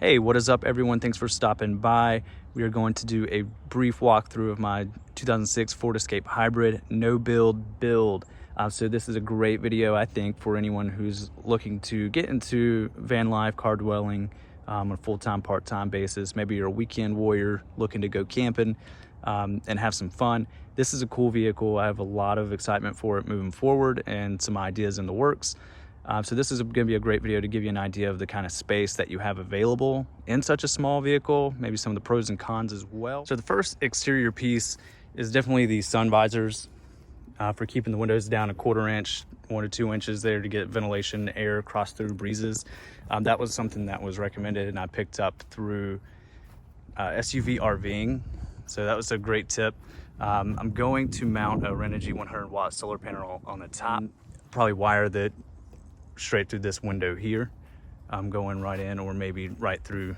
Hey, what is up everyone? Thanks for stopping by. We are going to do a brief walkthrough of my 2006 Ford Escape Hybrid no build. So this is a great video, I think, for anyone who's looking to get into van life, car dwelling on a full-time, part-time basis. Maybe you're a weekend warrior looking to go camping and have some fun. This is a cool vehicle. I have a lot of excitement for it moving forward and some ideas in the works. So this is going to be a great video to give you an idea of the kind of space that you have available in such a small vehicle, maybe some of the pros and cons as well. So the first exterior piece is definitely the sun visors for keeping the windows down a 1/4 inch, 1 to 2 inches there to get ventilation, air cross through breezes. That was something that was recommended and I picked up through SUV RVing. So that was a great tip. I'm going to mount a Renogy 100-watt solar panel on the top, probably wire that straight through this window here, going right in, or maybe right through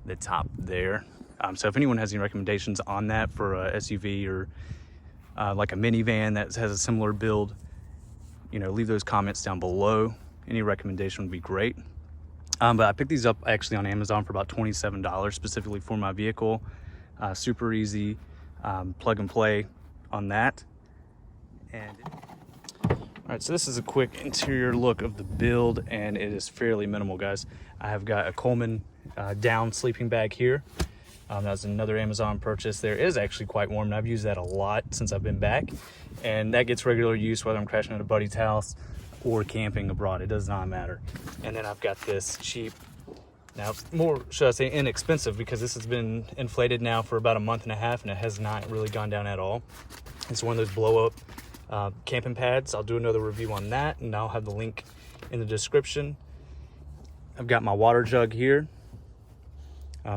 the top there. So if anyone has any recommendations on that for a SUV or like a minivan that has a similar build, you know, leave those comments down below. Any recommendation would be great. But I picked these up actually on Amazon for about $27 specifically for my vehicle. Super easy, plug and play on that. And all right, so this is a quick interior look of the build, and it is fairly minimal, guys. I have got a Coleman down sleeping bag here. That's another Amazon purchase. There is actually quite warm, and I've used that a lot since I've been back. And that gets regular use whether I'm crashing at a buddy's house or camping abroad. It does not matter. And then I've got this cheap, now more, should I say, inexpensive, because this has been inflated now for about a month and a half, and it has not really gone down at all. It's one of those blow-up camping pads. I'll do another review on that, and I'll have the link in the description. I've got my water jug here.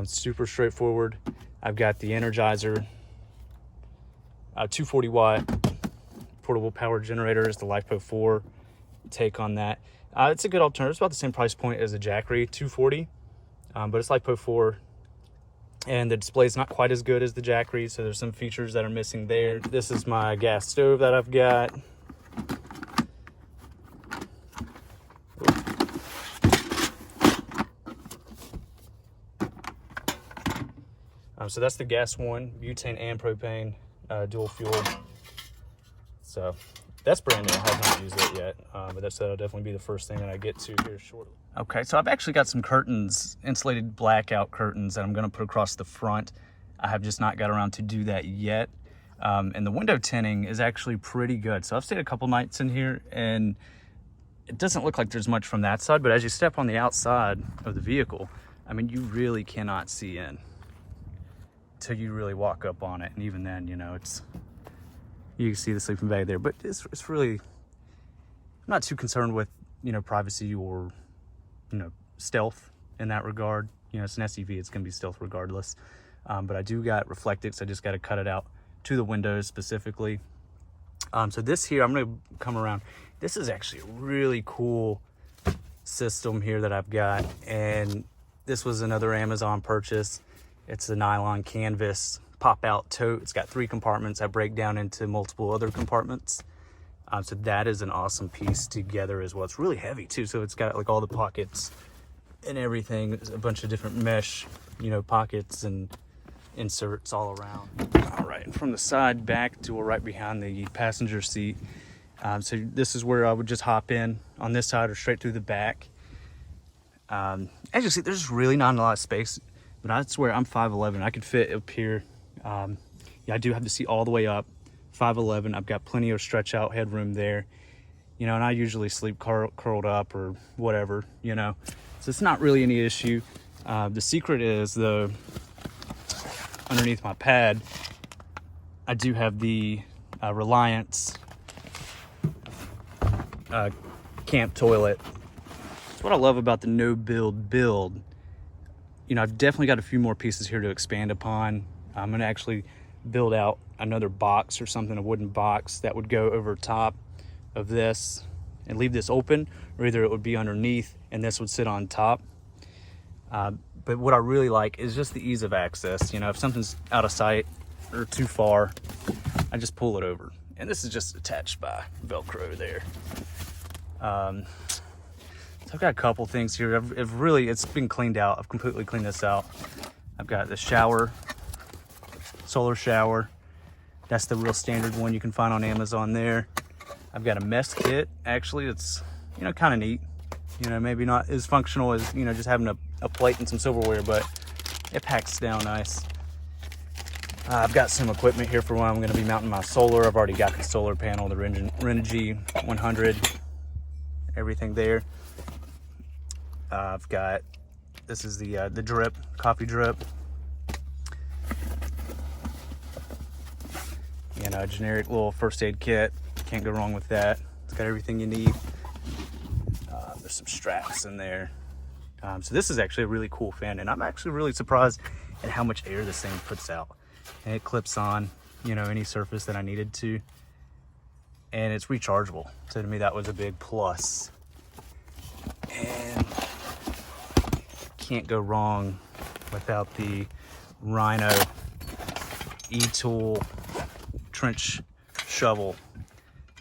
Super straightforward. I've got the Energizer 240 watt portable power generator. Is the LiFePro 4 take on that. It's a good alternative. It's about the same price point as a Jackery 240, but it's LiFePro 4. And the display is not quite as good as the Jackery, so there's some features that are missing there. This is my gas stove that I've got. So that's the gas one, butane and propane, dual fuel. So that's brand new. I have not used it yet, but that'll definitely be the first thing that I get to here shortly. Okay, so I've actually got some curtains, insulated blackout curtains that I'm gonna put across the front. I have just not got around to do that yet. And the window tinting is actually pretty good. So I've stayed a couple nights in here, and it doesn't look like there's much from that side, but as you step on the outside of the vehicle, I mean, you really cannot see in till you really walk up on it. And even then, you know, you can see the sleeping bag there, but it's really, I'm not too concerned with, you know, privacy or, you know, stealth in that regard. You know, it's an SUV, it's gonna be stealth regardless. But I do got reflectix. I just got to cut it out to the windows specifically. So this here, I'm gonna come around. This is actually a really cool system here that I've got, and this was another Amazon purchase. It's a nylon canvas pop-out tote. It's got 3 compartments that break down into multiple other compartments. So that is an awesome piece together as well. It's really heavy too, so it's got like all the pockets and everything. There's a bunch of different mesh, you know, pockets and inserts all around. All right, and from the side back door right behind the passenger seat. So this is where I would just hop in on this side or straight through the back. As you see, there's really not a lot of space, but I swear I'm 5'11". I could fit up here. Yeah, I do have the seat all the way up. 5'11". I've got plenty of stretch out headroom there, you know, and I usually sleep curled up or whatever, you know, so it's not really any issue. The secret is, though, underneath my pad, I do have the Reliance camp toilet. That's what I love about the no build. You know, I've definitely got a few more pieces here to expand upon. I'm gonna actually build out another box or something, a wooden box that would go over top of this and leave this open, or either it would be underneath and this would sit on top. But what I really like is just the ease of access. You know, if something's out of sight or too far, I just pull it over. And this is just attached by Velcro there. So So I've got a couple things here. It's been cleaned out. I've completely cleaned this out. I've got the shower, solar shower. That's the real standard one you can find on Amazon there. I've got a mess kit. Actually, it's, you know, kind of neat. You know, maybe not as functional as, you know, just having a plate and some silverware, but it packs down nice. I've got some equipment here for when I'm going to be mounting my solar. I've already got the solar panel, the Renogy 100, everything there. I've got, this is the drip, coffee drip. You know, a generic little first aid kit. Can't go wrong with that. It's got everything you need. There's some straps in there. So this is actually a really cool fan, and I'm actually really surprised at how much air this thing puts out. And it clips on, you know, any surface that I needed to. And it's rechargeable. So to me, that was a big plus. And can't go wrong without the Rhino E-Tool trench shovel.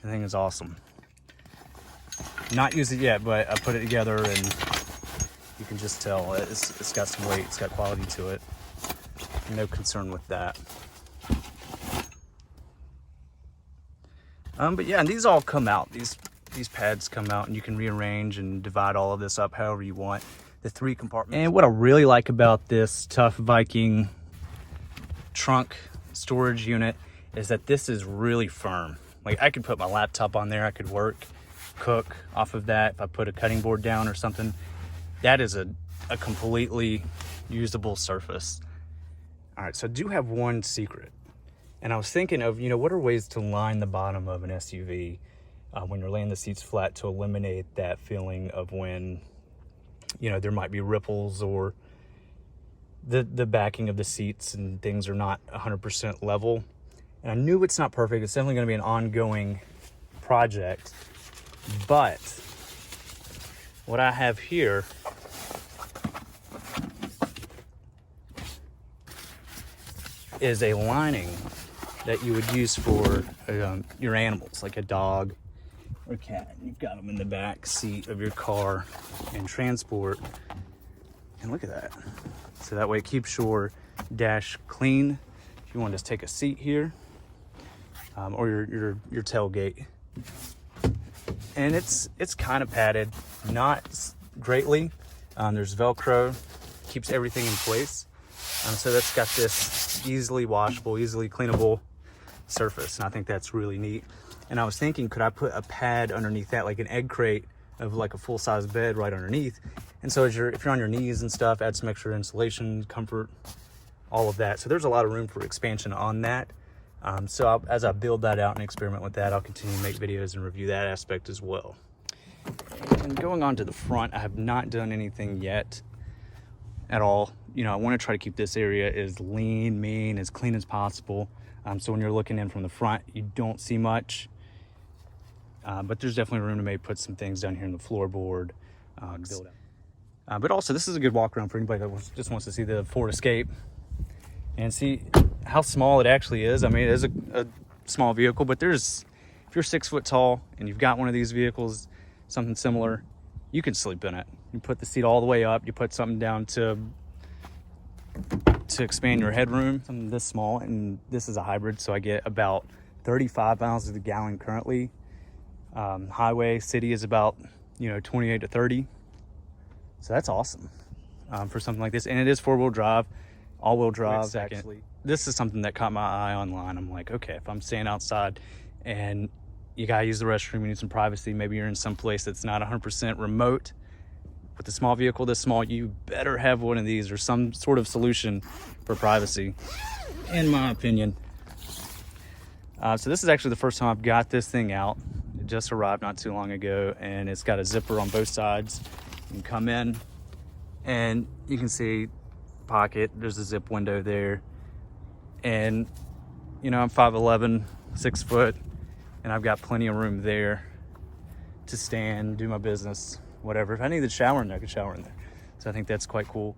The thing is awesome. Not used it yet, but I put it together and you can just tell it's got some weight, it's got quality to it. No concern with that. But yeah, and these all come out. These pads come out and you can rearrange and divide all of this up however you want. The 3 compartments. And what I really like about this Tough Viking trunk storage unit is that this is really firm. Like, I could put my laptop on there, I could work, cook off of that. If I put a cutting board down or something, that is a completely usable surface. All right, so I do have one secret. And I was thinking of, you know, what are ways to line the bottom of an SUV when you're laying the seats flat to eliminate that feeling of when, you know, there might be ripples or the backing of the seats and things are not 100% level. And I knew it's not perfect. It's definitely going to be an ongoing project. But what I have here is a lining that you would use for your animals, like a dog or cat. You've got them in the back seat of your car and transport. And look at that. So that way it keeps your dash clean. If you want to just take a seat here, or your tailgate. And it's kind of padded, not greatly. There's Velcro, keeps everything in place. So that's got this easily washable, easily cleanable surface, and I think that's really neat. And I was thinking, could I put a pad underneath that, like an egg crate of like a full-size bed right underneath? And so if you're on your knees and stuff, add some extra insulation, comfort, all of that. So there's a lot of room for expansion on that. So as I build that out and experiment with that, I'll continue to make videos and review that aspect as well. And going on to the front, I have not done anything yet at all. You know, I want to try to keep this area as lean, mean, as clean as possible. So when you're looking in from the front, you don't see much. But there's definitely room to maybe put some things down here in the floorboard. Build out. But also, this is a good walk around for anybody that just wants to see the Ford Escape and see how small it actually is. I mean, it is a small vehicle, but if you're 6 foot tall and you've got one of these vehicles, something similar, you can sleep in it. You put the seat all the way up, you put something down to expand your headroom, something this small, and this is a hybrid, so I get about 35 miles to the gallon currently. Highway, city is about, 28 to 30. So that's awesome for something like this. And it is 4-wheel drive, all-wheel drive. Actually, this is something that caught my eye online. I'm like, okay, if I'm staying outside and you gotta use the restroom, you need some privacy, maybe you're in some place that's not 100% remote. With a small vehicle this small, you better have one of these or some sort of solution for privacy, in my opinion. So this is actually the first time I've got this thing out. It just arrived not too long ago, and it's got a zipper on both sides. You can come in and you can see pocket, there's a zip window there. And I'm 5'11", 6 foot, and I've got plenty of room there to stand, do my business, whatever. If I needed to shower in there, I could shower in there. So I think that's quite cool.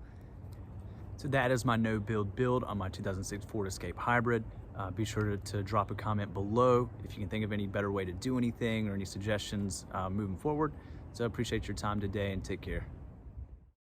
So that is my build on my 2006 Ford Escape Hybrid. Be sure to drop a comment below if you can think of any better way to do anything or any suggestions moving forward. So I appreciate your time today, and take care.